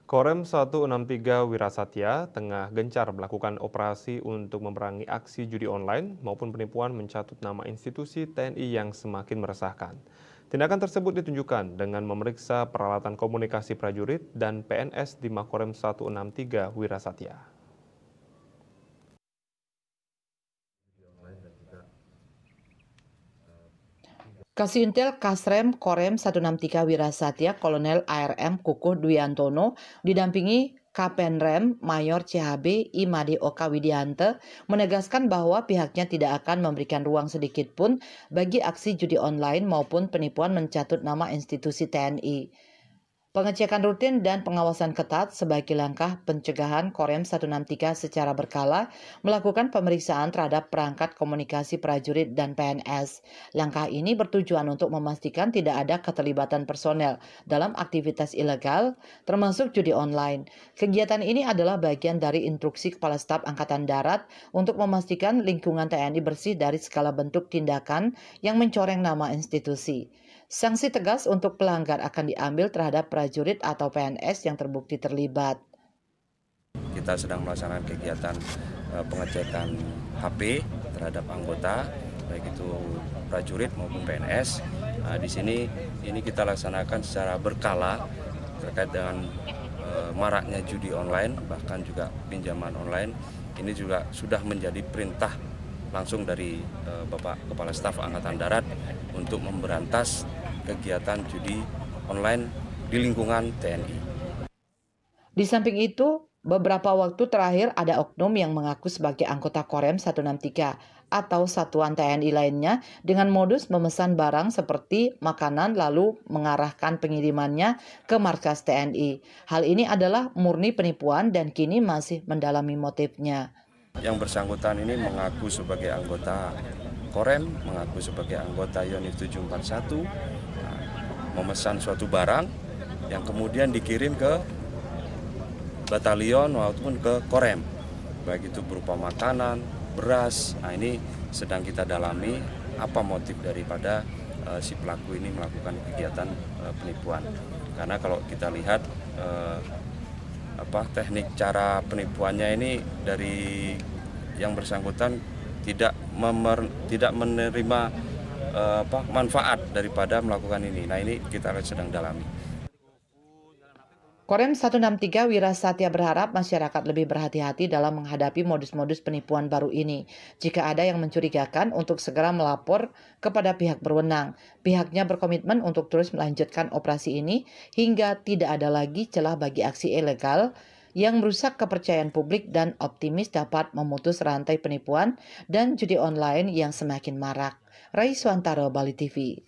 Korem 163 Wirasatya tengah gencar melakukan operasi untuk memerangi aksi judi online maupun penipuan mencatut nama institusi TNI yang semakin meresahkan. Tindakan tersebut ditunjukkan dengan memeriksa peralatan komunikasi prajurit dan PNS di Makorem 163 Wirasatya. Kasih Kasrem Korem 163 Wirasatya Kolonel ARM Kukuh Dwiantono didampingi Kapenrem Mayor CHB Imade Oka Widiante menegaskan bahwa pihaknya tidak akan memberikan ruang sedikit pun bagi aksi judi online maupun penipuan mencatut nama institusi TNI. Pengecekan rutin dan pengawasan ketat sebagai langkah pencegahan Korem 163 secara berkala melakukan pemeriksaan terhadap perangkat komunikasi prajurit dan PNS. Langkah ini bertujuan untuk memastikan tidak ada keterlibatan personel dalam aktivitas ilegal, termasuk judi online. Kegiatan ini adalah bagian dari instruksi Kepala Staf Angkatan Darat untuk memastikan lingkungan TNI bersih dari segala bentuk tindakan yang mencoreng nama institusi. Sanksi tegas untuk pelanggar akan diambil terhadap prajurit atau PNS yang terbukti terlibat. Kita sedang melaksanakan kegiatan pengecekan HP terhadap anggota, baik itu prajurit maupun PNS. Nah, di sini ini kita laksanakan secara berkala terkait dengan maraknya judi online, bahkan juga pinjaman online. Ini juga sudah menjadi perintah langsung dari Bapak Kepala Staf Angkatan Darat untuk memberantas kegiatan judi online di lingkungan TNI. Di samping itu, beberapa waktu terakhir ada oknum yang mengaku sebagai anggota Korem 163 atau satuan TNI lainnya dengan modus memesan barang seperti makanan lalu mengarahkan pengirimannya ke markas TNI. Hal ini adalah murni penipuan dan kini masih mendalami motifnya. Yang bersangkutan ini mengaku sebagai anggota Korem, mengaku sebagai anggota Yonif 741, memesan suatu barang yang kemudian dikirim ke batalion maupun ke Korem, baik itu berupa makanan, beras. Nah, ini sedang kita dalami apa motif daripada si pelaku ini melakukan kegiatan penipuan. Karena kalau kita lihat teknik cara penipuannya ini dari yang bersangkutan tidak menerima manfaat daripada melakukan ini. Nah, ini kita sedang dalami. Korem 163 Wirasatya berharap masyarakat lebih berhati-hati dalam menghadapi modus-modus penipuan baru ini. Jika ada yang mencurigakan untuk segera melapor kepada pihak berwenang. Pihaknya berkomitmen untuk terus melanjutkan operasi ini hingga tidak ada lagi celah bagi aksi ilegal yang merusak kepercayaan publik dan optimis dapat memutus rantai penipuan dan judi online yang semakin marak. Rai Swantaro, Bali TV.